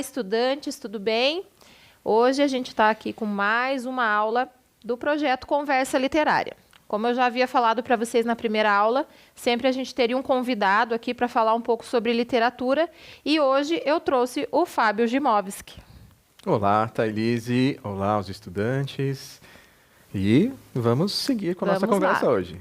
estudantes, tudo bem? Hoje a gente está aqui com mais uma aula do projeto Conversa Literária. Como eu já havia falado para vocês na primeira aula, sempre a gente teria um convidado aqui para falar um pouco sobre literatura e hoje eu trouxe o Fábio Gimowski. Olá, Thailise. Olá, os estudantes. E vamos seguir com a nossa conversa hoje.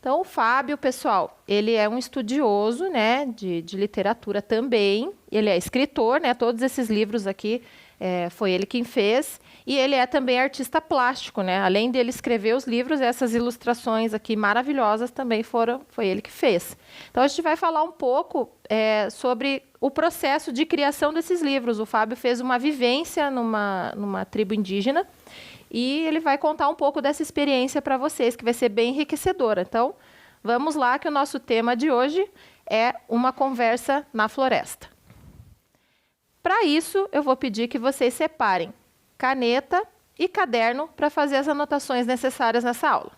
Então, o Fábio, pessoal, ele é um estudioso, né, de literatura também. Ele é escritor, né, todos esses livros aqui foi ele quem fez. E ele é também artista plástico, né? Além dele escrever os livros, essas ilustrações aqui maravilhosas também foi ele que fez. Então, a gente vai falar um pouco sobre o processo de criação desses livros. O Fábio fez uma vivência numa tribo indígena. E ele vai contar um pouco dessa experiência para vocês, que vai ser bem enriquecedora. Então, vamos lá, que o nosso tema de hoje é uma conversa na floresta. Para isso, eu vou pedir que vocês separem caneta e caderno para fazer as anotações necessárias nessa aula.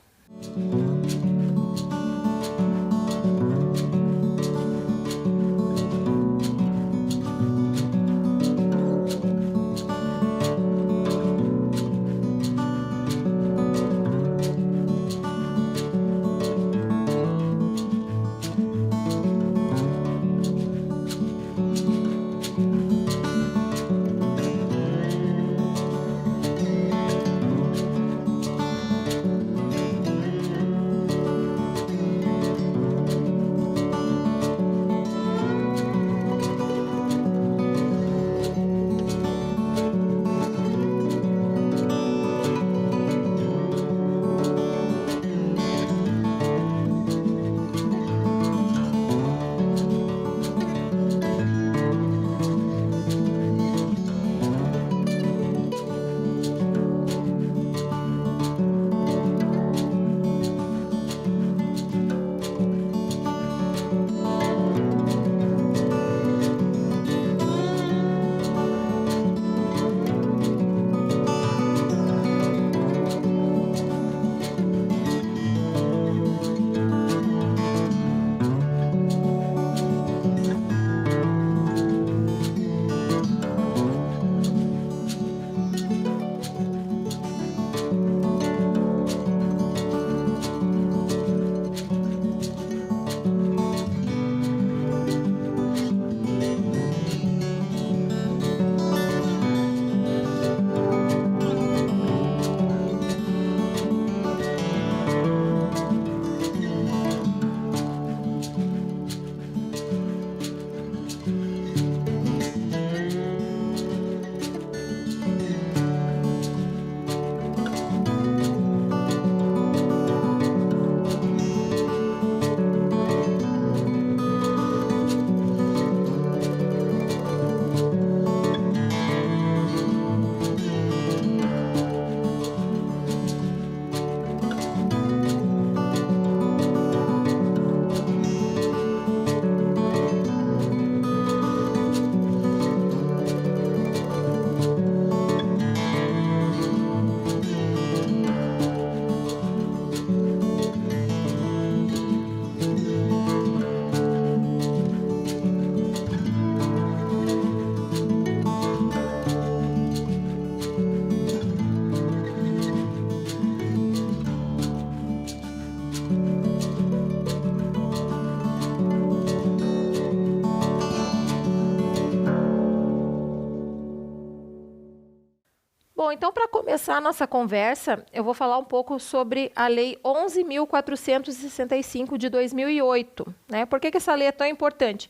Bom, então, para começar a nossa conversa, eu vou falar um pouco sobre a Lei 11.465 de 2008. Né? Por que essa lei é tão importante?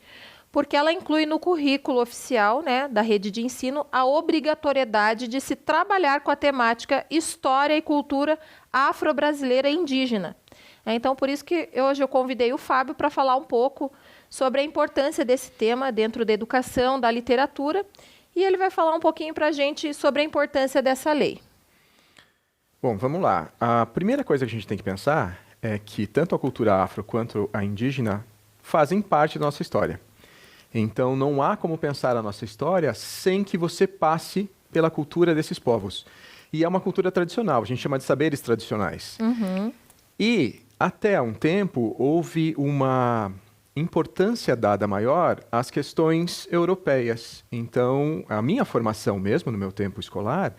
Porque ela inclui no currículo oficial, né, da rede de ensino a obrigatoriedade de se trabalhar com a temática História e Cultura Afro-Brasileira e Indígena. Então, por isso que hoje eu convidei o Fábio para falar um pouco sobre a importância desse tema dentro da educação, da literatura, e ele vai falar um pouquinho para a gente sobre a importância dessa lei. Bom, vamos lá. A primeira coisa que a gente tem que pensar é que tanto a cultura afro quanto a indígena fazem parte da nossa história. Então, não há como pensar a nossa história sem que você passe pela cultura desses povos. E é uma cultura tradicional, a gente chama de saberes tradicionais. Uhum. E, até há um tempo, houve uma importância dada maior às questões europeias. Então, a minha formação mesmo, no meu tempo escolar,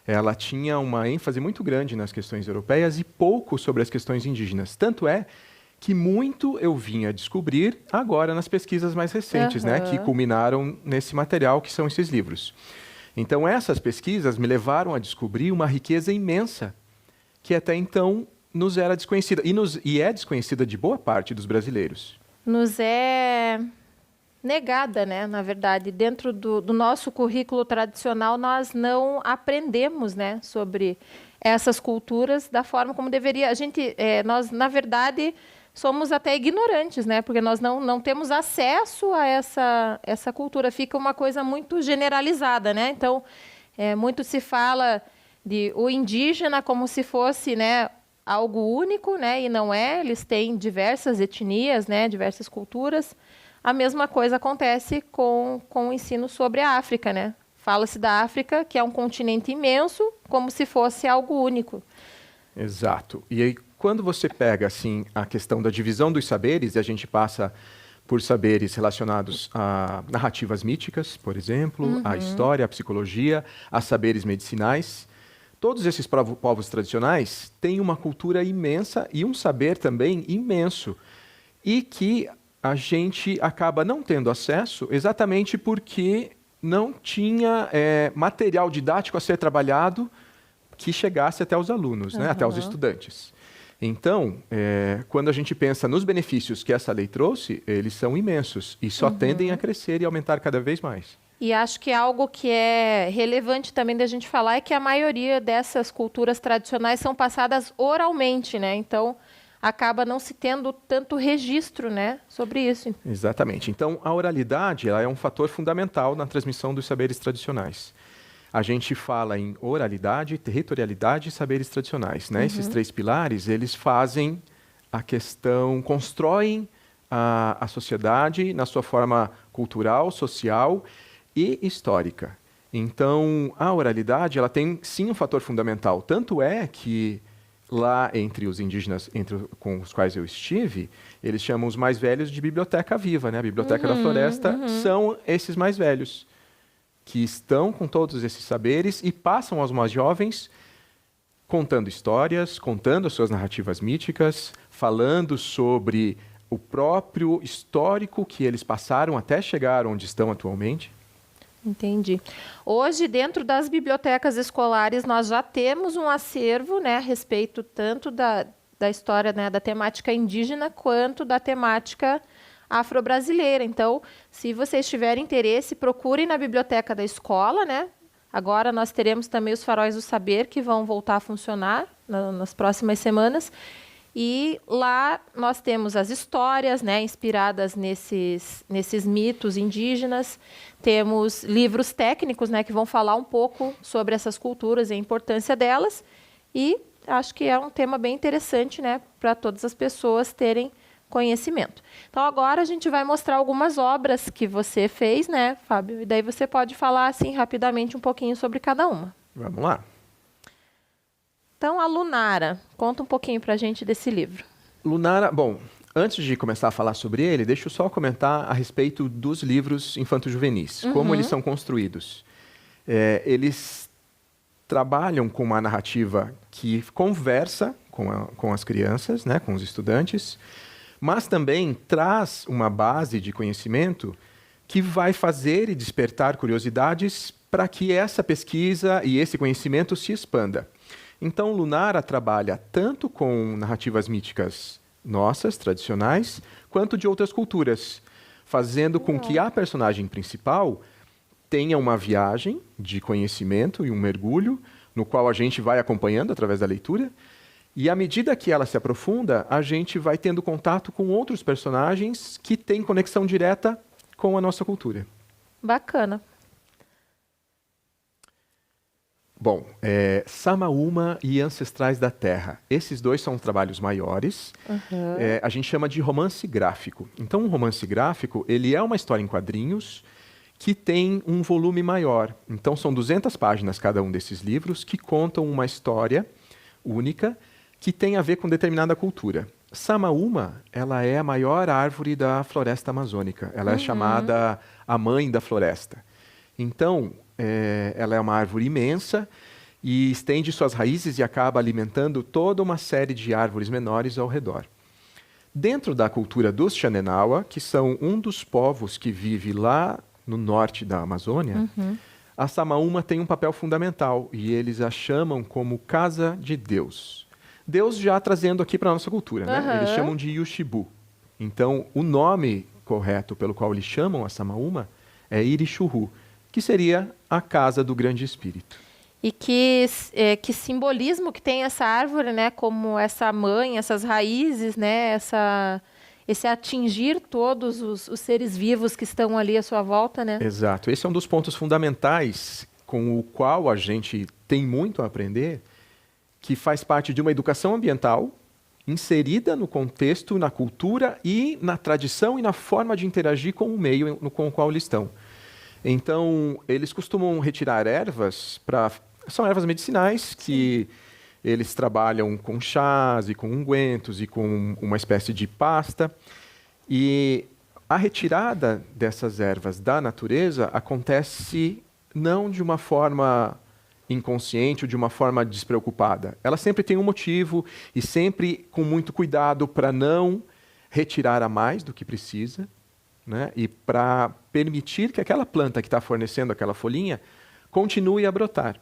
ela tinha uma ênfase muito grande nas questões europeias e pouco sobre as questões indígenas. Tanto é que muito eu vim a descobrir agora nas pesquisas mais recentes, né, que culminaram nesse material que são esses livros. Então, essas pesquisas me levaram a descobrir uma riqueza imensa que até então nos era desconhecida e é desconhecida de boa parte dos brasileiros. Nos é negada, né? Na verdade, dentro do nosso currículo tradicional, nós não aprendemos, né, sobre essas culturas da forma como deveria. Nós, na verdade, somos até ignorantes, né? Porque nós não temos acesso a essa cultura. Fica uma coisa muito generalizada, né? Então, muito se fala de o indígena como se fosse, né, algo único, né? E não é. Eles têm diversas etnias, né? Diversas culturas. A mesma coisa acontece com o ensino sobre a África, né? Fala-se da África, que é um continente imenso, como se fosse algo único. Exato. E aí, quando você pega assim a questão da divisão dos saberes, e a gente passa por saberes relacionados a narrativas míticas, por exemplo, a história, a psicologia, a saberes medicinais, todos esses povos tradicionais têm uma cultura imensa e um saber também imenso, e que a gente acaba não tendo acesso exatamente porque não tinha material didático a ser trabalhado que chegasse até os alunos, né, até os estudantes. Então, quando a gente pensa nos benefícios que essa lei trouxe, eles são imensos e só tendem a crescer e aumentar cada vez mais. E acho que algo que é relevante também da gente falar é que a maioria dessas culturas tradicionais são passadas oralmente, né? Então, acaba não se tendo tanto registro, né, sobre isso. Exatamente. Então, a oralidade ela é um fator fundamental na transmissão dos saberes tradicionais. A gente fala em oralidade, territorialidade e saberes tradicionais, né? Esses três pilares, eles fazem a questão, constroem a sociedade na sua forma cultural, social e histórica. Então, a oralidade, ela tem sim um fator fundamental. Tanto é que lá entre os indígenas com os quais eu estive, eles chamam os mais velhos de biblioteca viva, né? A biblioteca da floresta são esses mais velhos, que estão com todos esses saberes e passam aos mais jovens contando histórias, contando as suas narrativas míticas, falando sobre o próprio histórico que eles passaram até chegar onde estão atualmente. Entendi. Hoje, dentro das bibliotecas escolares, nós já temos um acervo, né, a respeito tanto da história, né, da temática indígena, quanto da temática afro-brasileira. Então, se vocês tiverem interesse, procurem na biblioteca da escola, né? Agora nós teremos também os faróis do saber, que vão voltar a funcionar nas próximas semanas. E lá nós temos as histórias, né, inspiradas nesses mitos indígenas. Temos livros técnicos, né, que vão falar um pouco sobre essas culturas e a importância delas. E acho que é um tema bem interessante, né, para todas as pessoas terem conhecimento. Então, agora a gente vai mostrar algumas obras que você fez, né, Fábio? E daí você pode falar, assim, rapidamente um pouquinho sobre cada uma. Vamos lá. Então, a Lunara. Conta um pouquinho para a gente desse livro. Lunara, bom, antes de começar a falar sobre ele, deixa eu só comentar a respeito dos livros infanto-juvenis, como eles são construídos. Eles trabalham com uma narrativa que conversa com as crianças, né, com os estudantes, mas também traz uma base de conhecimento que vai fazer e despertar curiosidades para que essa pesquisa e esse conhecimento se expanda. Então, Lunara trabalha tanto com narrativas míticas nossas, tradicionais, quanto de outras culturas, fazendo com que a personagem principal tenha uma viagem de conhecimento e um mergulho, no qual a gente vai acompanhando através da leitura, e à medida que ela se aprofunda, a gente vai tendo contato com outros personagens que têm conexão direta com a nossa cultura. Bacana. Bom, Samaúma e Ancestrais da Terra. Esses dois são trabalhos maiores. A gente chama de romance gráfico. Então, um romance gráfico, ele é uma história em quadrinhos que tem um volume maior. Então, são 200 páginas cada um desses livros que contam uma história única que tem a ver com determinada cultura. Samaúma, ela é a maior árvore da floresta amazônica. Ela é chamada a mãe da floresta. Então, ela é uma árvore imensa e estende suas raízes e acaba alimentando toda uma série de árvores menores ao redor. Dentro da cultura dos Xanenawa, que são um dos povos que vive lá no norte da Amazônia, a Samaúma tem um papel fundamental e eles a chamam como casa de Deus. Deus já trazendo aqui para a nossa cultura, né? Eles chamam de Yushibu. Então, o nome correto pelo qual eles chamam a Samaúma é Irixuhu, que seria a casa do grande espírito. E que simbolismo que tem essa árvore, né? Como essa mãe, essas raízes, né? Esse atingir todos os seres vivos que estão ali à sua volta, né? Exato. Esse é um dos pontos fundamentais com o qual a gente tem muito a aprender, que faz parte de uma educação ambiental inserida no contexto, na cultura e na tradição e na forma de interagir com o meio com o qual eles estão. Então, eles costumam retirar ervas são ervas medicinais que eles trabalham com chás e com ungüentos e com uma espécie de pasta. E a retirada dessas ervas da natureza acontece não de uma forma inconsciente ou de uma forma despreocupada. Ela sempre tem um motivo e sempre com muito cuidado para não retirar a mais do que precisa, né? E para permitir que aquela planta que está fornecendo aquela folhinha continue a brotar,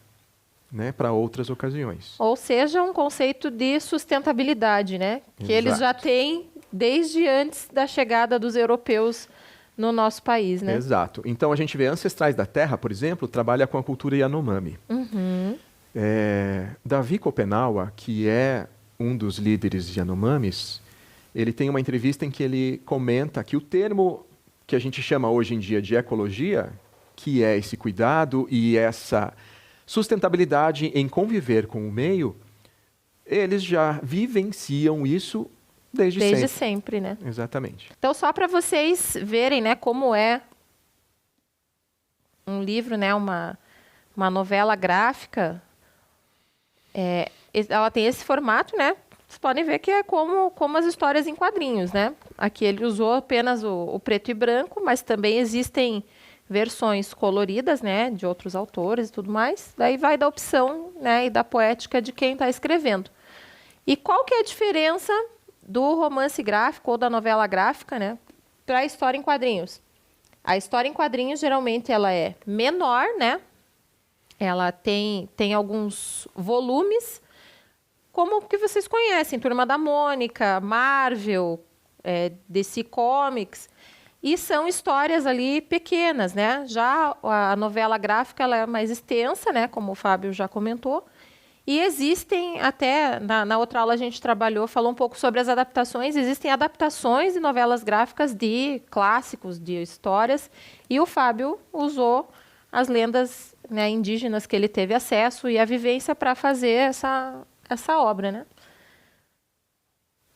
né? Para outras ocasiões. Ou seja, um conceito de sustentabilidade, né? Que eles já têm desde antes da chegada dos europeus no nosso país, né? Exato. Então, a gente vê Ancestrais da Terra, por exemplo, trabalha com a cultura Yanomami. Davi Kopenawa, que é um dos líderes Yanomamis, ele tem uma entrevista em que ele comenta que o termo que a gente chama hoje em dia de ecologia, que é esse cuidado e essa sustentabilidade em conviver com o meio, eles já vivenciam isso desde sempre, né? Exatamente. Então, só para vocês verem, né, como é um livro, né, uma novela gráfica, ela tem esse formato, né? Vocês podem ver que é como as histórias em quadrinhos, né? Aqui ele usou apenas o preto e branco, mas também existem versões coloridas, né, de outros autores e tudo mais. Daí vai da opção, né, e da poética de quem está escrevendo. E qual que é a diferença do romance gráfico ou da novela gráfica, né, para a história em quadrinhos? A história em quadrinhos, geralmente, ela é menor, né? Ela tem alguns volumes, como que vocês conhecem, Turma da Mônica, Marvel, DC Comics, e são histórias ali pequenas, né? Já a novela gráfica ela é mais extensa, né? Como o Fábio já comentou. E existem, até na outra aula a gente falou um pouco sobre as adaptações, existem adaptações de novelas gráficas de clássicos, de histórias, e o Fábio usou as lendas, né, indígenas que ele teve acesso e a vivência para fazer essa obra, né?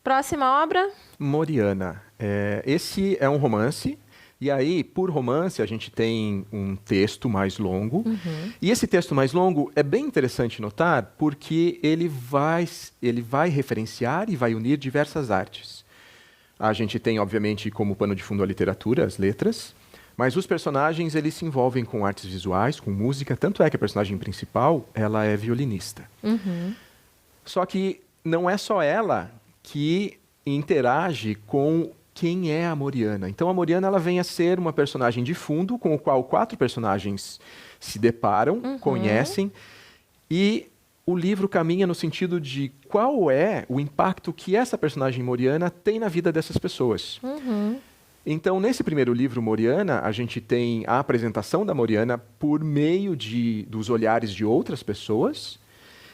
Próxima obra? Moriana. Esse é um romance. E aí, por romance, a gente tem um texto mais longo. E esse texto mais longo é bem interessante notar porque ele vai referenciar e vai unir diversas artes. A gente tem, obviamente, como pano de fundo a literatura, as letras, mas os personagens eles se envolvem com artes visuais, com música, tanto é que a personagem principal ela é violinista. Só que não é só ela que interage com quem é a Moriana. Então, a Moriana ela vem a ser uma personagem de fundo com o qual 4 personagens se deparam, conhecem, e o livro caminha no sentido de qual é o impacto que essa personagem Moriana tem na vida dessas pessoas. Então, nesse primeiro livro, Moriana, a gente tem a apresentação da Moriana por meio dos olhares de outras pessoas,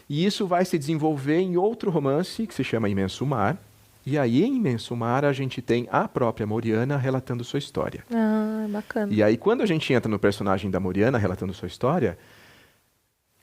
e isso vai se desenvolver em outro romance que se chama Imenso Mar. E aí, em Imenso Mar, a gente tem a própria Moriana relatando sua história. Ah, bacana. E aí, quando a gente entra no personagem da Moriana relatando sua história,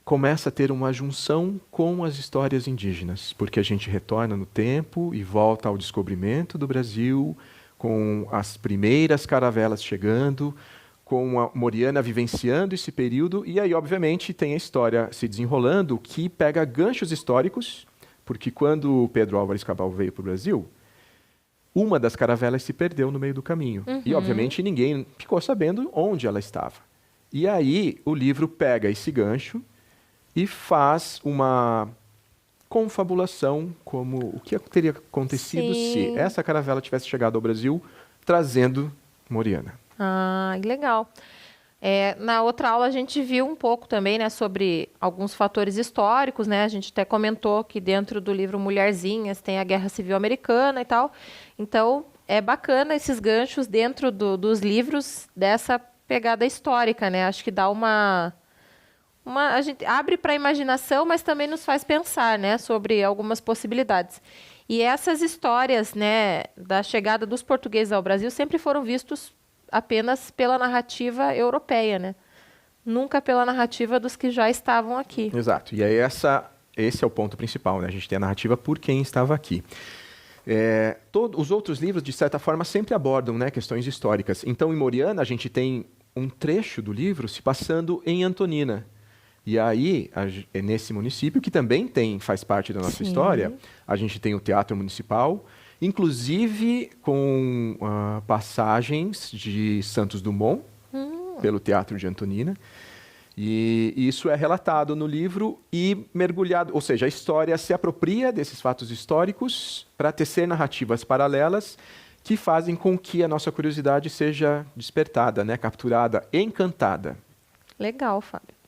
começa a ter uma junção com as histórias indígenas, porque a gente retorna no tempo e volta ao descobrimento do Brasil, com as primeiras caravelas chegando, com a Moriana vivenciando esse período, e aí, obviamente, tem a história se desenrolando que pega ganchos históricos, porque quando Pedro Álvares Cabral veio para o Brasil, uma das caravelas se perdeu no meio do caminho. E, obviamente, ninguém ficou sabendo onde ela estava. E aí, o livro pega esse gancho e faz uma confabulação como o que teria acontecido se essa caravela tivesse chegado ao Brasil trazendo Moriana. Ah, legal. Na outra aula a gente viu um pouco também, né, sobre alguns fatores históricos, né? A gente até comentou que dentro do livro Mulherzinhas tem a Guerra Civil Americana e tal. Então, é bacana esses ganchos dentro dos livros dessa pegada histórica, né? Acho que dá a gente abre para a imaginação, mas também nos faz pensar, né, sobre algumas possibilidades. E essas histórias, né, da chegada dos portugueses ao Brasil sempre foram vistos apenas pela narrativa europeia, né? Nunca pela narrativa dos que já estavam aqui. Exato. E aí esse é o ponto principal, né? A gente tem a narrativa por quem estava aqui. Os outros livros, de certa forma, sempre abordam, né, questões históricas. Então, em Moriana, a gente tem um trecho do livro se passando em Antonina. E aí, nesse município, que também faz parte da nossa história, a gente tem o Teatro Municipal, inclusive com passagens de Santos Dumont, pelo Teatro de Antonina. E isso é relatado no livro e mergulhado, ou seja, a história se apropria desses fatos históricos para tecer narrativas paralelas que fazem com que a nossa curiosidade seja despertada, né, capturada, encantada. Legal, Fábio.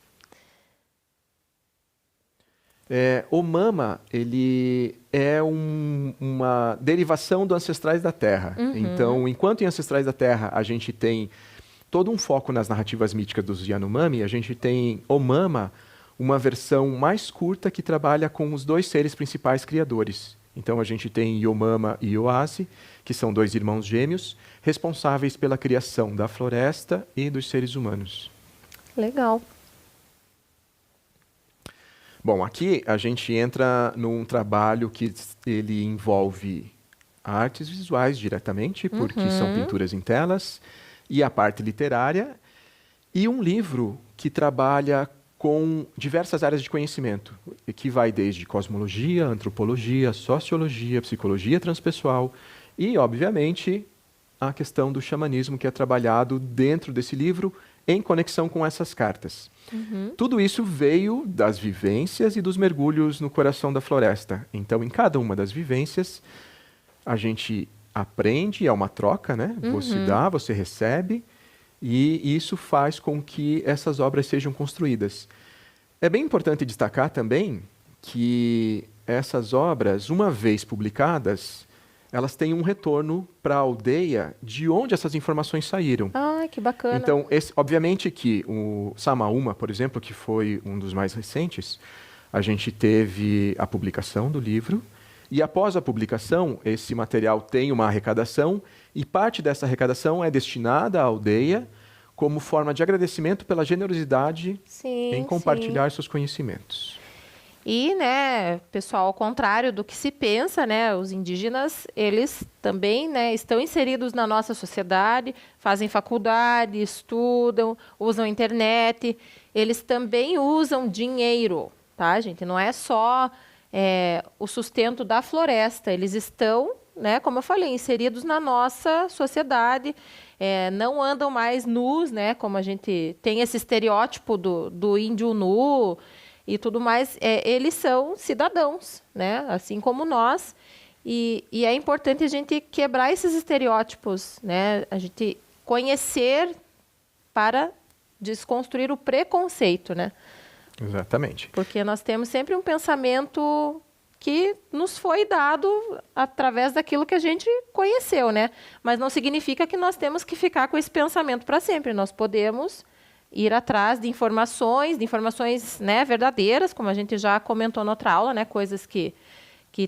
O Mama, ele é uma derivação do Ancestrais da Terra. Então, enquanto em Ancestrais da Terra a gente tem todo um foco nas narrativas míticas dos Yanomami, a gente tem o Mama, uma versão mais curta que trabalha com os dois seres principais criadores. Então, a gente tem Yomama e Yoase, que são dois irmãos gêmeos, responsáveis pela criação da floresta e dos seres humanos. Legal. Bom, aqui a gente entra num trabalho que ele envolve artes visuais diretamente, porque são pinturas em telas, e a parte literária, e um livro que trabalha com diversas áreas de conhecimento, que vai desde cosmologia, antropologia, sociologia, psicologia transpessoal e, obviamente, a questão do xamanismo que é trabalhado dentro desse livro em conexão com essas cartas. Tudo isso veio das vivências e dos mergulhos no coração da floresta. Então, em cada uma das vivências, a gente aprende, é uma troca, né? Você dá, você recebe, e isso faz com que essas obras sejam construídas. É bem importante destacar também que essas obras, uma vez publicadas, elas têm um retorno para a aldeia de onde essas informações saíram. Ah, que bacana. Então, obviamente que o Samaúma, por exemplo, que foi um dos mais recentes, a gente teve a publicação do livro, e após a publicação, esse material tem uma arrecadação, e parte dessa arrecadação é destinada à aldeia como forma de agradecimento pela generosidade em compartilhar seus conhecimentos. E, né, pessoal, ao contrário do que se pensa, né, os indígenas, eles também, né, estão inseridos na nossa sociedade, fazem faculdade, estudam, usam internet, eles também usam dinheiro, tá, gente? Não é só o sustento da floresta, eles estão, né, como eu falei, inseridos na nossa sociedade, não andam mais nus, né, como a gente tem esse estereótipo do índio nu, e tudo mais, eles são cidadãos, né? Assim como nós, e é importante a gente quebrar esses estereótipos, né? A gente conhecer para desconstruir o preconceito, né? Exatamente. Porque nós temos sempre um pensamento que nos foi dado através daquilo que a gente conheceu, né? Mas não significa que nós temos que ficar com esse pensamento para sempre. Nós podemos ir atrás de informações, né, verdadeiras, como a gente já comentou na outra aula, né, coisas que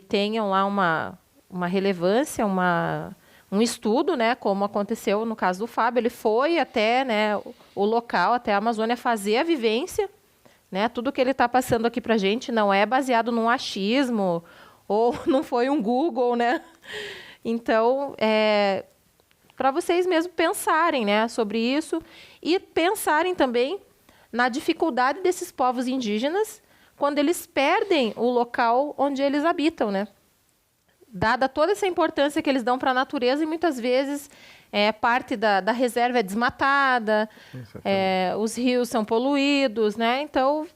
tenham lá uma relevância, um estudo, né, como aconteceu no caso do Fábio. Ele foi até, né, o local, até a Amazônia, fazer a vivência, né, tudo que ele está passando aqui para a gente não é baseado num achismo ou não foi um Google, né? Então, para vocês mesmos pensarem, né, sobre isso e pensarem também na dificuldade desses povos indígenas quando eles perdem o local onde eles habitam, né? dada toda essa importância que eles dão para a natureza, e muitas vezes parte da reserva é desmatada, os rios são poluídos, né? Então,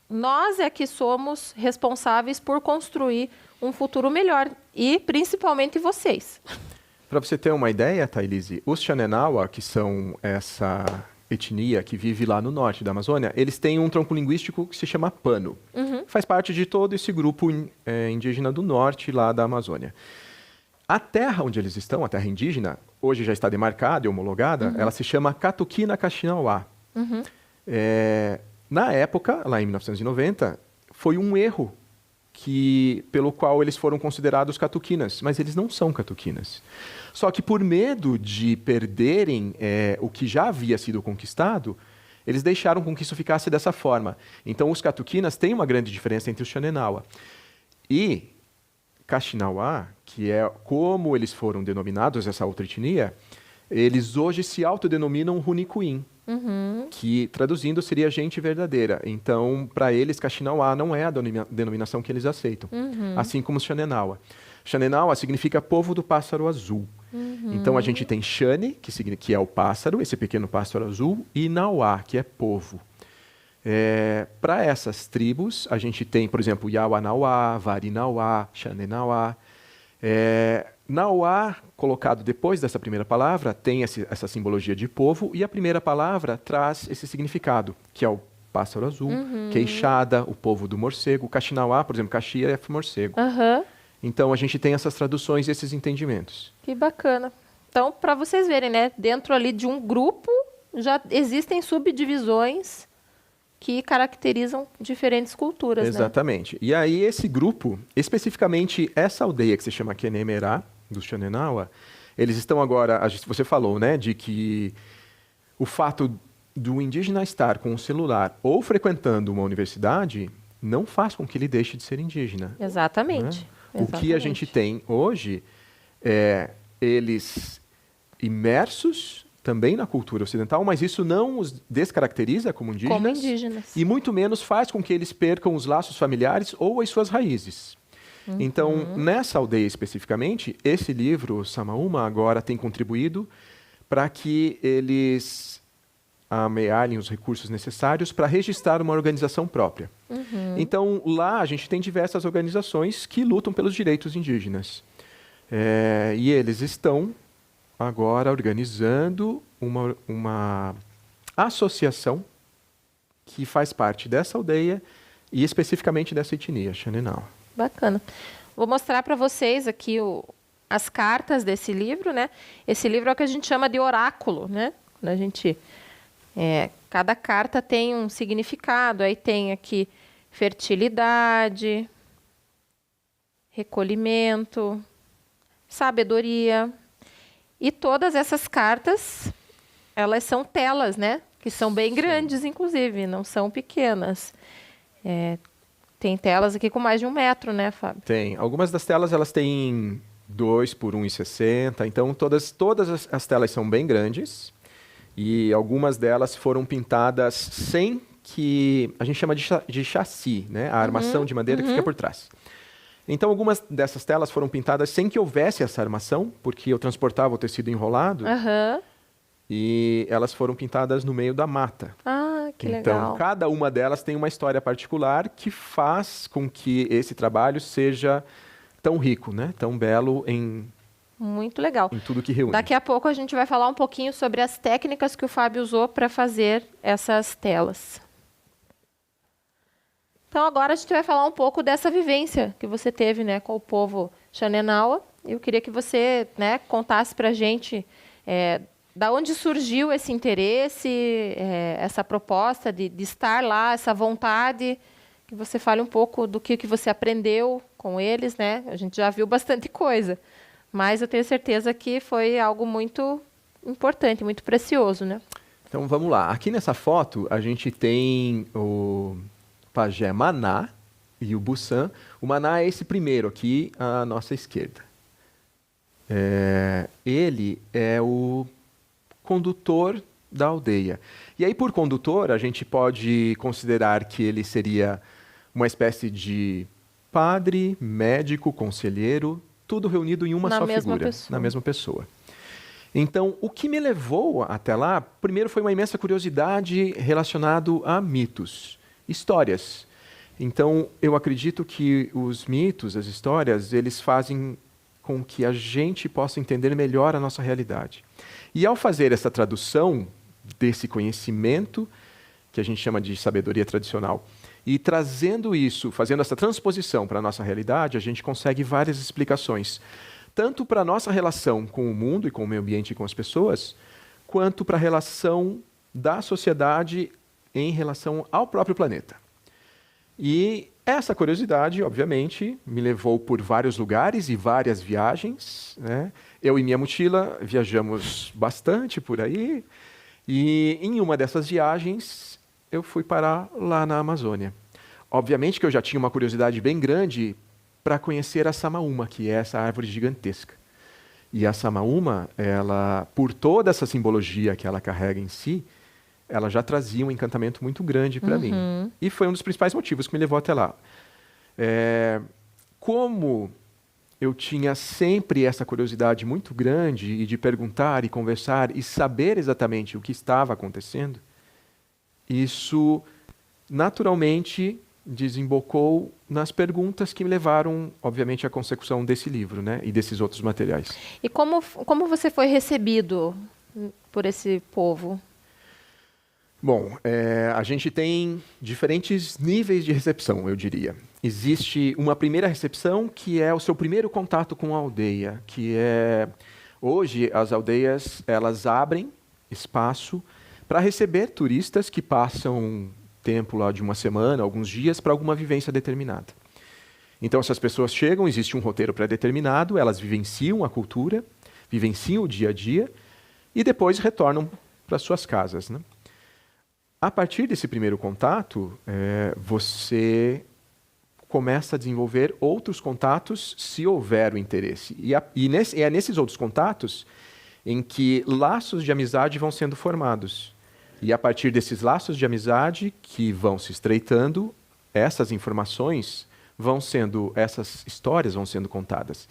nós é que somos responsáveis por construir um futuro melhor, e principalmente vocês. Para você ter uma ideia, Thailise, os Xanenawa, que são essa etnia que vive lá no norte da Amazônia, eles têm um tronco linguístico que se chama Pano. Faz parte de todo esse grupo indígena do norte lá da Amazônia. A terra onde eles estão, a terra indígena, hoje já está demarcada e homologada, ela se chama Catuquina Caxinauá. Na época, lá em 1990, foi um erro pelo qual eles foram considerados catuquinas, mas eles não são catuquinas. Só que por medo de perderem o que já havia sido conquistado, eles deixaram com que isso ficasse dessa forma. Então, os catuquinas têm uma grande diferença entre os Xanenawa. E Caxinauá, que é como eles foram denominados, essa outra etnia, eles hoje se autodenominam Runicuim, que traduzindo seria gente verdadeira. Então, para eles, Caxinauá não é a denominação que eles aceitam, assim como os Xanenawa. Xanenawa significa povo do pássaro azul. Então, a gente tem Xane, que é o pássaro, esse pequeno pássaro azul, e Nauá, que é povo. Para essas tribos, a gente tem, por exemplo, Yawanauá, Varinauá, Xanenauá. Nauá, colocado depois dessa primeira palavra, tem essa simbologia de povo, e a primeira palavra traz esse significado, que é o pássaro azul, queixada, o povo do morcego. Caxinauá, por exemplo, Caxia é morcego. Então, a gente tem essas traduções e esses entendimentos. Que bacana. Então, para vocês verem, né, dentro ali de um grupo, já existem subdivisões que caracterizam diferentes culturas, Exatamente. Né? E aí, esse grupo, especificamente essa aldeia que se chama Kenemerá, dos Xanenawa, eles estão agora, você falou, né, de que o fato do indígena estar com um celular ou frequentando uma universidade não faz com que ele deixe de ser indígena. Exatamente. Né? O que a gente tem hoje é eles imersos também na cultura ocidental, mas isso não os descaracteriza como indígenas. Como indígenas. E muito menos faz com que eles percam os laços familiares ou as suas raízes. Então, nessa aldeia especificamente, esse livro, Samaúma, agora tem contribuído para que eles amealhem os recursos necessários para registrar uma organização própria. Então, lá a gente tem diversas organizações que lutam pelos direitos indígenas. E eles estão agora organizando uma associação que faz parte dessa aldeia e especificamente dessa etnia, Xanenau. Bacana. Vou mostrar para vocês aqui as cartas desse livro, né? Esse livro é o que a gente chama de oráculo, né? Quando a gente, cada carta tem um significado. Aí tem aqui fertilidade, recolhimento, sabedoria. E todas essas cartas, elas são telas, né? Que são bem grandes, inclusive, não são pequenas. Tem telas aqui com mais de 1 metro, né, Fábio? Tem. Algumas das telas, elas têm 2 por 1,60. Então, todas as telas são bem grandes. E algumas delas foram pintadas sem que... A gente chama de chassi, né? A armação de madeira que fica por trás. Então, algumas dessas telas foram pintadas sem que houvesse essa armação, porque eu transportava o tecido enrolado. E elas foram pintadas no meio da mata. Ah, que legal. Então, cada uma delas tem uma história particular que faz com que esse trabalho seja tão rico, né? Tão belo Muito legal. Em tudo que reúne. Daqui a pouco a gente vai falar um pouquinho sobre as técnicas que o Fábio usou para fazer essas telas. Então, agora a gente vai falar um pouco dessa vivência que você teve, né, com o povo Xanenawa. Eu queria que você, né, contasse para a gente da onde surgiu esse interesse, essa proposta de estar lá, essa vontade, que você fale um pouco do que você aprendeu com eles, né? A gente já viu bastante coisa, mas eu tenho certeza que foi algo muito importante, muito precioso, né? Então, vamos lá. Aqui nessa foto, a gente tem o pajé Maná e o Bussan. O Maná é esse primeiro aqui à nossa esquerda. Ele é o condutor da aldeia. E aí, por condutor, a gente pode considerar que ele seria uma espécie de padre, médico, conselheiro, tudo reunido em uma Na só mesma figura, pessoa. na mesma pessoa. Então, o que me levou até lá, primeiro foi uma imensa curiosidade relacionado a mitos, histórias. Então, eu acredito que os mitos, as histórias, eles fazem com que a gente possa entender melhor a nossa realidade. E ao fazer essa tradução desse conhecimento, que a gente chama de sabedoria tradicional, e trazendo isso, fazendo essa transposição para a nossa realidade, a gente consegue várias explicações, tanto para a nossa relação com o mundo e com o meio ambiente e com as pessoas, quanto para a relação da sociedade em relação ao próprio planeta. E essa curiosidade, obviamente, me levou por vários lugares e várias viagens, né? Eu e minha mochila viajamos bastante por aí, e em uma dessas viagens eu fui parar lá na Amazônia. Obviamente que eu já tinha uma curiosidade bem grande para conhecer a samaúma, que é essa árvore gigantesca. E a samaúma, ela, por toda essa simbologia que ela carrega em si, ela já trazia um encantamento muito grande para mim. E foi um dos principais motivos que me levou até lá. Como eu tinha sempre essa curiosidade muito grande e de perguntar e conversar e saber exatamente o que estava acontecendo, isso naturalmente desembocou nas perguntas que me levaram, obviamente, à consecução desse livro, né, e desses outros materiais. E como você foi recebido por esse povo? Bom, a gente tem diferentes níveis de recepção, eu diria. Existe uma primeira recepção que é o seu primeiro contato com a aldeia, que é... Hoje, as aldeias, elas abrem espaço para receber turistas que passam tempo lá de uma semana, alguns dias, para alguma vivência determinada. Então, essas pessoas chegam, existe um roteiro pré-determinado, elas vivenciam a cultura, vivenciam o dia a dia e depois retornam para suas casas, né? A partir desse primeiro contato, você começa a desenvolver outros contatos se houver o interesse. E é nesses outros contatos em que laços de amizade vão sendo formados. E a partir desses laços de amizade que vão se estreitando, essas informações essas histórias vão sendo contadas.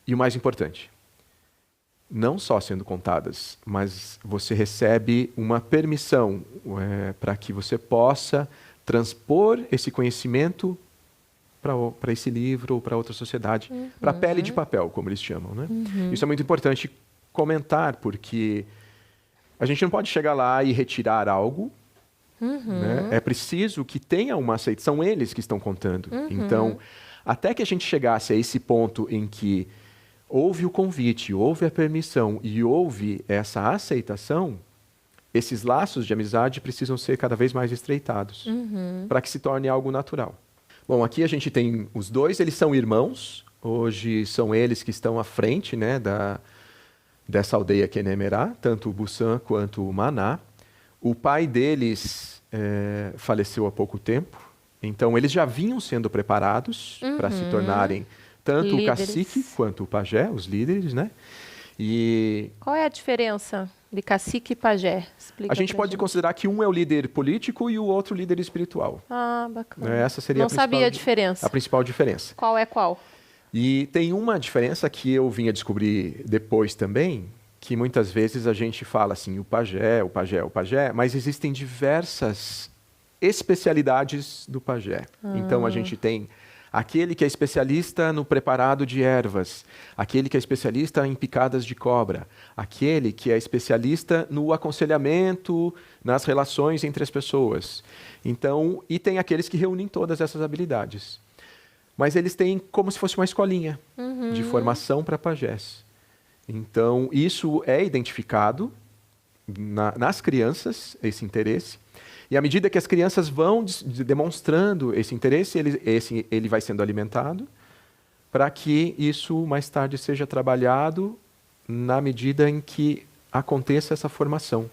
E o mais importante, não só sendo contadas, mas você recebe uma permissão para que você possa transpor esse conhecimento para esse livro ou para outra sociedade, para a pele de papel, como eles chamam, né? Isso é muito importante comentar, porque a gente não pode chegar lá e retirar algo, né? É preciso que tenha uma aceitação, são eles que estão contando. Então, até que a gente chegasse a esse ponto em que houve o convite, houve a permissão e houve essa aceitação, esses laços de amizade precisam ser cada vez mais estreitados para que se torne algo natural. Bom, aqui a gente tem os dois, eles são irmãos, hoje são eles que estão à frente, né, dessa aldeia Kenemerá, tanto o Bussan quanto o Maná. O pai deles faleceu há pouco tempo, então eles já vinham sendo preparados para se tornarem tanto líderes. O cacique quanto o pajé, os líderes, né? E Qual é a diferença de cacique e pajé? Explica a gente pra pode considerar que um é o líder político e o outro o líder espiritual. Ah, bacana. Essa seria Não sabia a diferença. a principal diferença. Qual é qual? E tem uma diferença que eu vim a descobrir depois também, que muitas vezes a gente fala assim, o pajé, o pajé, o pajé, mas existem diversas especialidades do pajé. Então a gente tem aquele que é especialista no preparado de ervas, aquele que é especialista em picadas de cobra, aquele que é especialista no aconselhamento, nas relações entre as pessoas. Então, e tem aqueles que reúnem todas essas habilidades. Mas eles têm como se fosse uma escolinha de formação para pajés. Então, isso é identificado nas crianças, esse interesse. E à medida que as crianças vão demonstrando esse interesse, ele vai sendo alimentado para que isso mais tarde seja trabalhado na medida em que aconteça essa formação.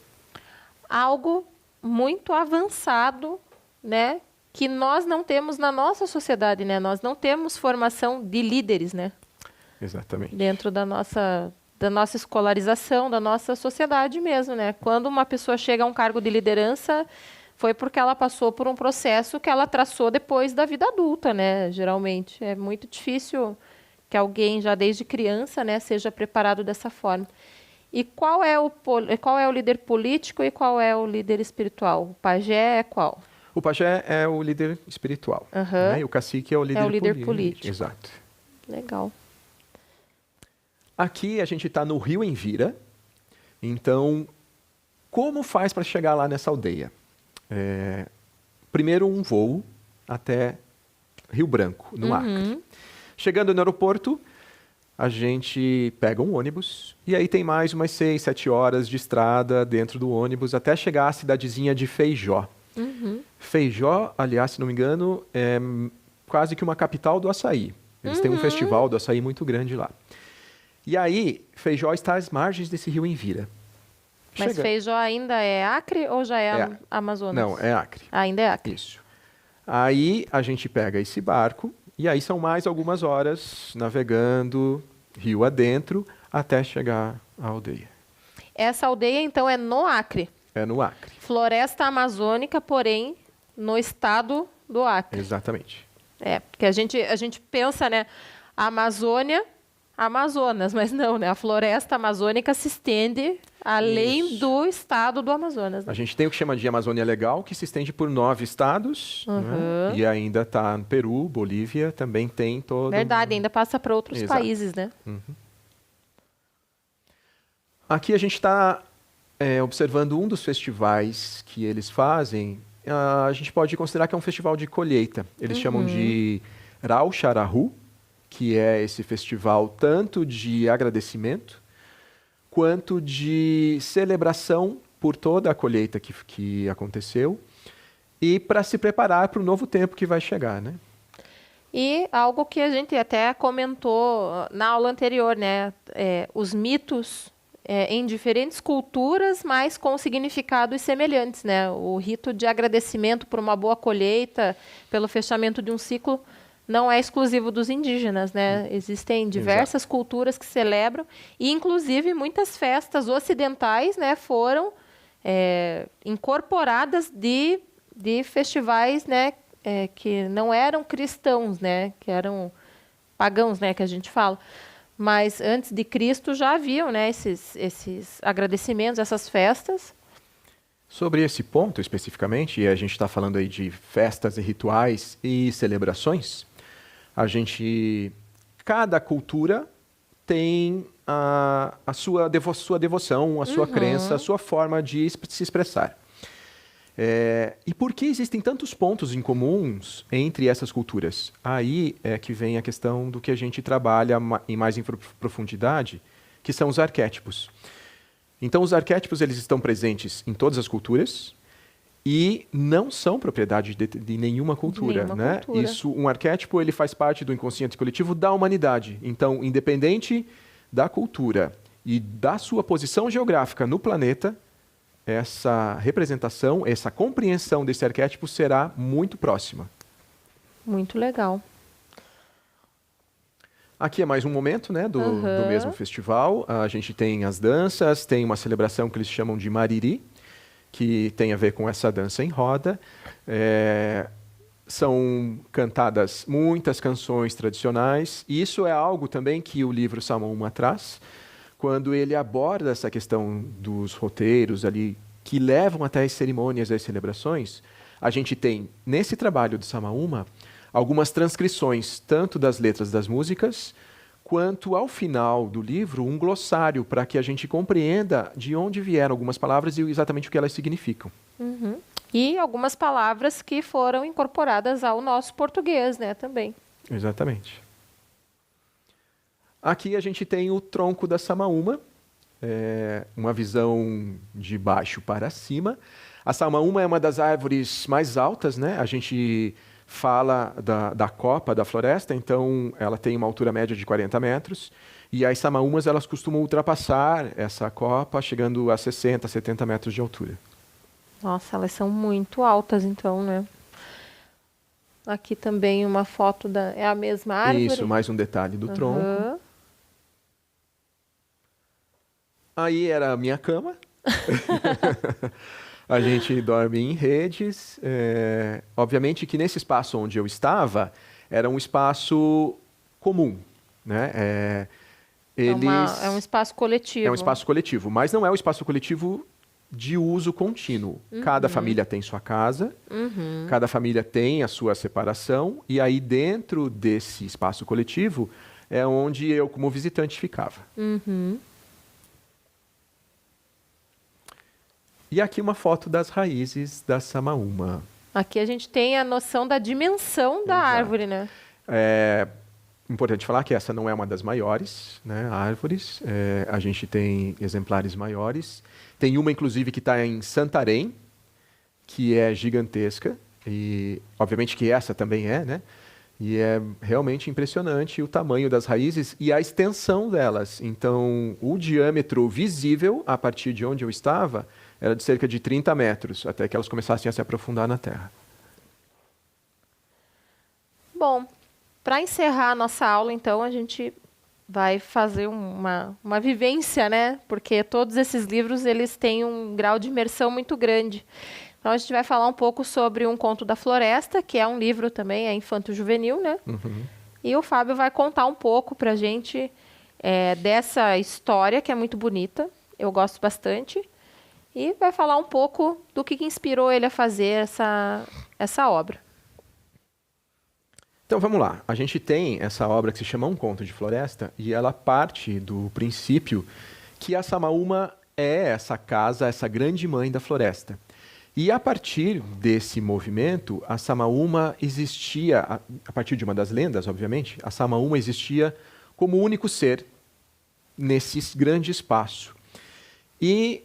Algo muito avançado, né? Que nós não temos na nossa sociedade, né? Nós não temos formação de líderes, né? Exatamente. Dentro da nossa escolarização, da nossa sociedade mesmo, né? Quando uma pessoa chega a um cargo de liderança, foi porque ela passou por um processo que ela traçou depois da vida adulta, né? Geralmente. É muito difícil que alguém, já desde criança, né, seja preparado dessa forma. E qual é o líder político e qual é o líder espiritual? O pajé é qual? O pajé é o líder espiritual, né? E o cacique é o líder político. Exato. Legal. Aqui a gente está no Rio Envira. Então, como faz para chegar lá nessa aldeia? Primeiro um voo até Rio Branco, no Acre. Chegando no aeroporto, a gente pega um ônibus e aí tem mais umas 6, 7 horas de estrada dentro do ônibus até chegar à cidadezinha de Feijó. Feijó, aliás, se não me engano, é quase que uma capital do açaí. Eles têm um festival do açaí muito grande lá. E aí, Feijó está às margens desse rio Envira. Mas Feijó ainda é Acre ou já é Amazonas? Não, é Acre. Ainda é Acre. Isso. Aí a gente pega esse barco e aí são mais algumas horas navegando rio adentro até chegar à aldeia. Essa aldeia, então, é no Acre? É no Acre. Floresta amazônica, porém, no estado do Acre. Exatamente. Porque a gente pensa, né, Amazônia, Amazonas, mas não, né? A floresta amazônica se estende além do estado do Amazonas. Né? A gente tem o que chama de Amazônia Legal, que se estende por 9 estados, né? E ainda está no Peru, Bolívia, também tem todo... Verdade, ainda passa para outros países, né? Aqui a gente está observando um dos festivais que eles fazem. A gente pode considerar que é um festival de colheita. Eles chamam de Rau Charahu, que é esse festival tanto de agradecimento quanto de celebração por toda a colheita que aconteceu e para se preparar para o novo tempo que vai chegar, né? E algo que a gente até comentou na aula anterior, né? Os mitos em diferentes culturas, mas com significados semelhantes, né? O rito de agradecimento por uma boa colheita, pelo fechamento de um ciclo, não é exclusivo dos indígenas, né? Existem diversas culturas que celebram e, inclusive, muitas festas ocidentais, né, foram incorporadas de festivais, né, que não eram cristãos, né, que eram pagãos, né, que a gente fala. Mas antes de Cristo já haviam, né, esses agradecimentos, essas festas. Sobre esse ponto especificamente, e a gente está falando aí de festas e rituais e celebrações, cada cultura tem a sua devoção, a sua crença, a sua forma de se expressar. E por que existem tantos pontos em comuns entre essas culturas? Aí é que vem a questão do que a gente trabalha mais em profundidade, que são os arquétipos. Então, os arquétipos eles estão presentes em todas as culturas e não são propriedade de nenhuma cultura, né? Isso, um arquétipo ele faz parte do inconsciente coletivo da humanidade. Então, independente da cultura e da sua posição geográfica no planeta, essa representação, essa compreensão desse arquétipo será muito próxima. Muito legal. Aqui é mais um momento, né, do mesmo festival. A gente tem as danças, tem uma celebração que eles chamam de Mariri, que tem a ver com essa dança em roda. São cantadas muitas canções tradicionais. E isso é algo também que o livro Samaúma traz, quando ele aborda essa questão dos roteiros ali que levam até as cerimônias e as celebrações. A gente tem, nesse trabalho de Samaúma, algumas transcrições, tanto das letras das músicas, quanto, ao final do livro, um glossário para que a gente compreenda de onde vieram algumas palavras e exatamente o que elas significam. E algumas palavras que foram incorporadas ao nosso português, né, também. Exatamente. Aqui a gente tem o tronco da Samaúma, uma visão de baixo para cima. A Samaúma é uma das árvores mais altas, né? A gente fala da copa da floresta, então ela tem uma altura média de 40 metros, e as samaúmas elas costumam ultrapassar essa copa, chegando a 60, 70 metros de altura. Nossa, elas são muito altas, então, né? Aqui também uma foto é a mesma árvore? Isso, mais um detalhe do tronco. Aí era a minha cama. A gente dorme em redes. Obviamente que nesse espaço onde eu estava, era um espaço comum, né? É um espaço coletivo. É um espaço coletivo, mas não é um espaço coletivo de uso contínuo. Cada família tem sua casa, cada família tem a sua separação, e aí dentro desse espaço coletivo é onde eu, como visitante, ficava. E aqui uma foto das raízes da samaúma. Aqui a gente tem a noção da dimensão da árvore, né? Importante falar que essa não é uma das maiores, né, árvores. A gente tem exemplares maiores. Tem uma, inclusive, que está em Santarém, que é gigantesca. E, obviamente, que essa também é, né? E é realmente impressionante o tamanho das raízes e a extensão delas. Então, o diâmetro visível, a partir de onde eu estava, era de cerca de 30 metros, até que elas começassem a se aprofundar na terra. Bom, para encerrar a nossa aula, então, a gente vai fazer uma vivência, né? Porque todos esses livros, eles têm um grau de imersão muito grande. Então, a gente vai falar um pouco sobre Um Conto da Floresta, que é um livro também, é infanto-juvenil, né? E o Fábio vai contar um pouco para a gente dessa história, que é muito bonita. Eu gosto bastante. E vai falar um pouco do que inspirou ele a fazer essa obra. Então vamos lá. A gente tem essa obra que se chama Um Conto de Floresta e ela parte do princípio que a samaúma é essa casa, essa grande mãe da floresta. E a partir desse movimento, a samaúma existia, a partir de uma das lendas, obviamente, a samaúma existia como único ser nesse grande espaço. E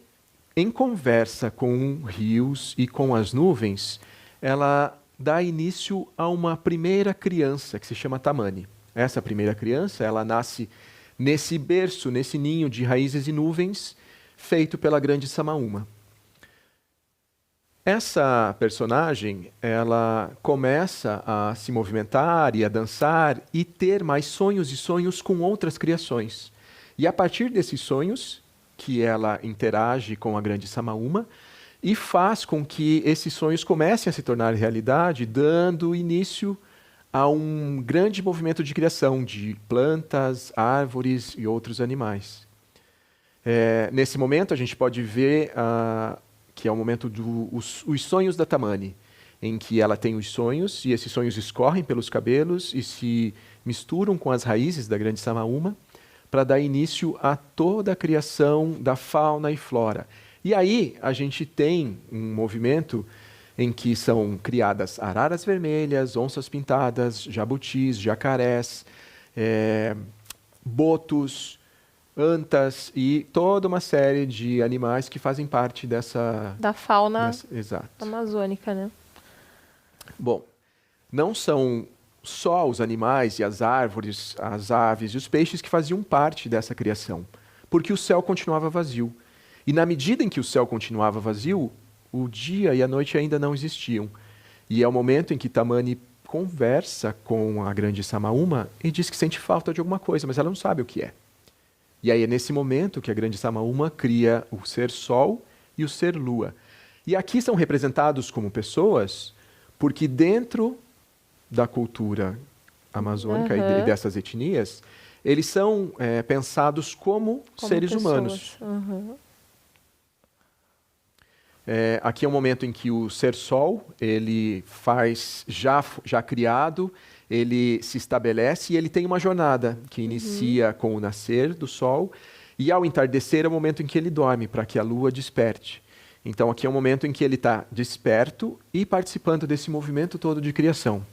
em conversa com rios e com as nuvens, ela dá início a uma primeira criança que se chama Tamani. Essa primeira criança, ela nasce nesse berço, nesse ninho de raízes e nuvens, feito pela grande samaúma. Essa personagem, ela começa a se movimentar e a dançar e ter mais sonhos e sonhos com outras criações. E a partir desses sonhos, que ela interage com a grande samaúma e faz com que esses sonhos comecem a se tornar realidade, dando início a um grande movimento de criação de plantas, árvores e outros animais. Nesse momento, a gente pode ver que é o momento dos sonhos da Tamani, em que ela tem os sonhos, e esses sonhos escorrem pelos cabelos e se misturam com as raízes da grande samaúma, para dar início a toda a criação da fauna e flora. E aí a gente tem um movimento em que são criadas araras vermelhas, onças pintadas, jabutis, jacarés, botos, antas e toda uma série de animais que fazem parte da fauna exato. amazônica, né? Bom, não são só os animais e as árvores, as aves e os peixes que faziam parte dessa criação, porque o céu continuava vazio. E na medida em que o céu continuava vazio, o dia e a noite ainda não existiam. E é o momento em que Tamani conversa com a grande samaúma e diz que sente falta de alguma coisa, mas ela não sabe o que é. E aí é nesse momento que a grande samaúma cria o ser sol e o ser lua. E aqui são representados como pessoas, porque dentro da cultura amazônica e dessas etnias, eles são pensados como seres pessoas. humanos. Aqui é um momento em que o ser sol, ele faz, já criado, ele se estabelece e ele tem uma jornada que inicia com o nascer do sol e ao entardecer é o momento em que ele dorme, para que a lua desperte. Então aqui é um momento em que ele está desperto e participando desse movimento todo de criação.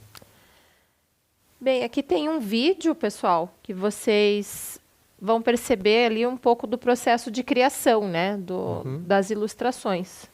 Bem, aqui tem um vídeo, pessoal, que vocês vão perceber ali um pouco do processo de criação, né, das ilustrações.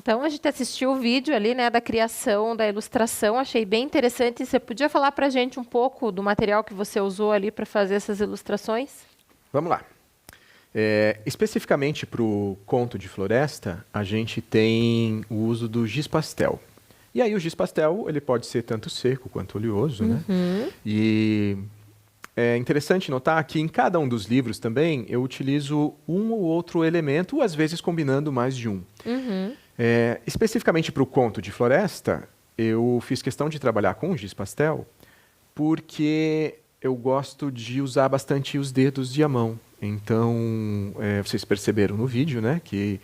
Então, a gente assistiu o vídeo ali, né, da criação, da ilustração, achei bem interessante. Você podia falar para a gente um pouco do material que você usou ali para fazer essas ilustrações? Vamos lá. Especificamente para o conto de floresta, a gente tem o uso do giz pastel. E aí o giz pastel, ele pode ser tanto seco quanto oleoso, né? E é interessante notar que em cada um dos livros também eu utilizo um ou outro elemento, ou às vezes combinando mais de um. Especificamente para o conto de floresta, eu fiz questão de trabalhar com giz pastel porque eu gosto de usar bastante os dedos e a mão. Então, vocês perceberam no vídeo, né, que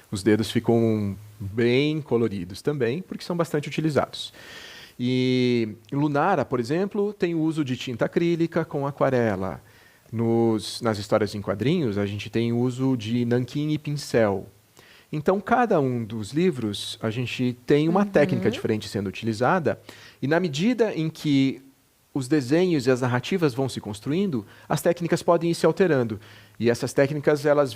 os dedos ficam bem coloridos também, porque são bastante utilizados. E Lunara, por exemplo, tem o uso de tinta acrílica com aquarela. Nas histórias em quadrinhos, a gente tem o uso de nanquim e pincel. Então, cada um dos livros, a gente tem uma técnica diferente sendo utilizada, e na medida em que os desenhos e as narrativas vão se construindo, as técnicas podem ir se alterando. E essas técnicas, elas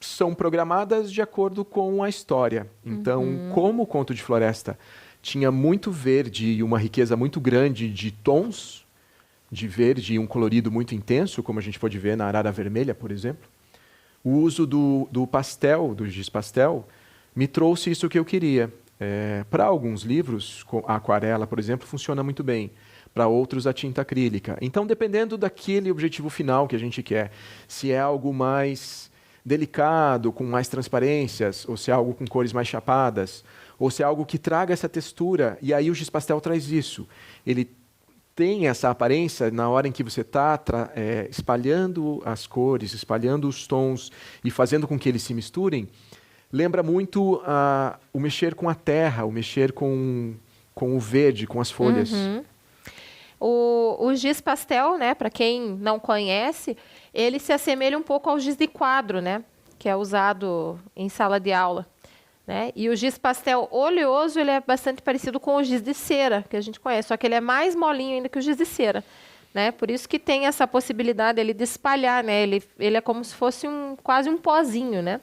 são programadas de acordo com a história. Então, como o Conto de Floresta tinha muito verde e uma riqueza muito grande de tons de verde e um colorido muito intenso, como a gente pode ver na Arara Vermelha, por exemplo, o uso do pastel, do giz pastel, me trouxe isso que eu queria. Para alguns livros, a aquarela, por exemplo, funciona muito bem. Para outros, a tinta acrílica. Então, dependendo daquele objetivo final que a gente quer, se é algo mais delicado, com mais transparências, ou se é algo com cores mais chapadas, ou se é algo que traga essa textura, e aí o giz pastel traz isso. Ele tem essa aparência na hora em que você está espalhando as cores, espalhando os tons e fazendo com que eles se misturem, lembra muito o mexer com a terra, o mexer com o verde, com as folhas. O giz pastel, né, para quem não conhece, ele se assemelha um pouco ao giz de quadro, né, que é usado em sala de aula. Né? E o giz pastel oleoso, ele é bastante parecido com o giz de cera, que a gente conhece, só que ele é mais molinho ainda que o giz de cera. Né? Por isso que tem essa possibilidade ele de espalhar, né? Ele é como se fosse quase um pozinho, né?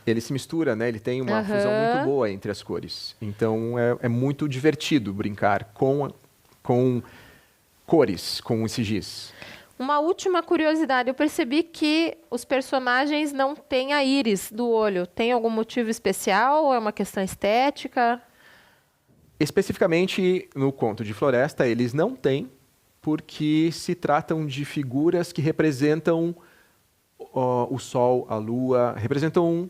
Ele se mistura, né? Ele tem uma fusão muito boa entre as cores. Então, é muito divertido brincar com cores, com esse giz. Uma última curiosidade, eu percebi que os personagens não têm a íris do olho. Tem algum motivo especial ou é uma questão estética? Especificamente no Conto de Floresta, eles não têm, porque se tratam de figuras que representam o Sol, a Lua, representam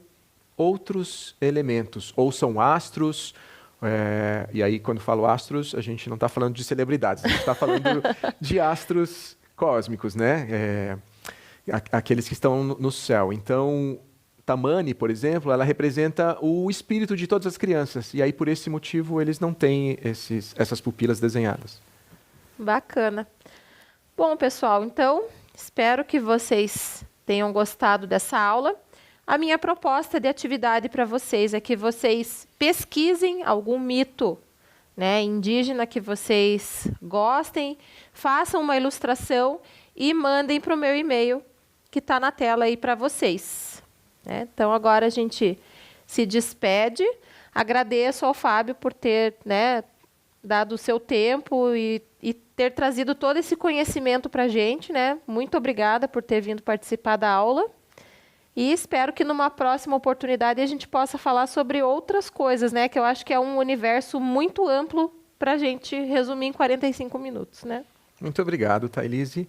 outros elementos, ou são astros. E aí, quando falo astros, a gente não está falando de celebridades, a gente está falando de astros cósmicos, né? Aqueles que estão no céu. Então, Tamani, por exemplo, ela representa o espírito de todas as crianças. E aí, por esse motivo, eles não têm essas pupilas desenhadas. Bacana. Bom, pessoal, então, espero que vocês tenham gostado dessa aula. A minha proposta de atividade para vocês é que vocês pesquisem algum mito, né, indígena que vocês gostem, façam uma ilustração e mandem para o meu e-mail que está na tela aí para vocês. Né? Então, agora a gente se despede. Agradeço ao Fábio por ter, né, dado o seu tempo e ter trazido todo esse conhecimento para a gente. Né? Muito obrigada por ter vindo participar da aula. E espero que numa próxima oportunidade a gente possa falar sobre outras coisas, né? Que eu acho que é um universo muito amplo para a gente resumir em 45 minutos, né? Muito obrigado, Thailise.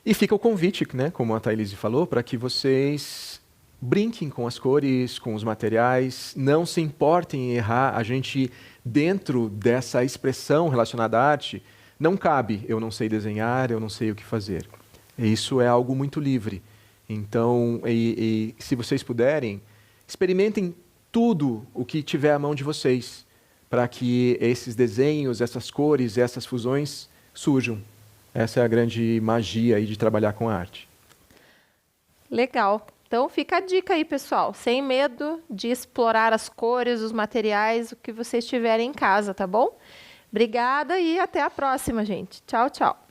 E fica o convite, né? Como a Thailise falou, para que vocês brinquem com as cores, com os materiais, não se importem em errar. A gente, dentro dessa expressão relacionada à arte, não cabe eu não sei desenhar, eu não sei o que fazer. Isso é algo muito livre. Então, se vocês puderem, experimentem tudo o que tiver à mão de vocês, para que esses desenhos, essas cores, essas fusões surjam. Essa é a grande magia aí de trabalhar com a arte. Legal. Então, fica a dica aí, pessoal. Sem medo de explorar as cores, os materiais, o que vocês tiverem em casa, tá bom? Obrigada e até a próxima, gente. Tchau, tchau.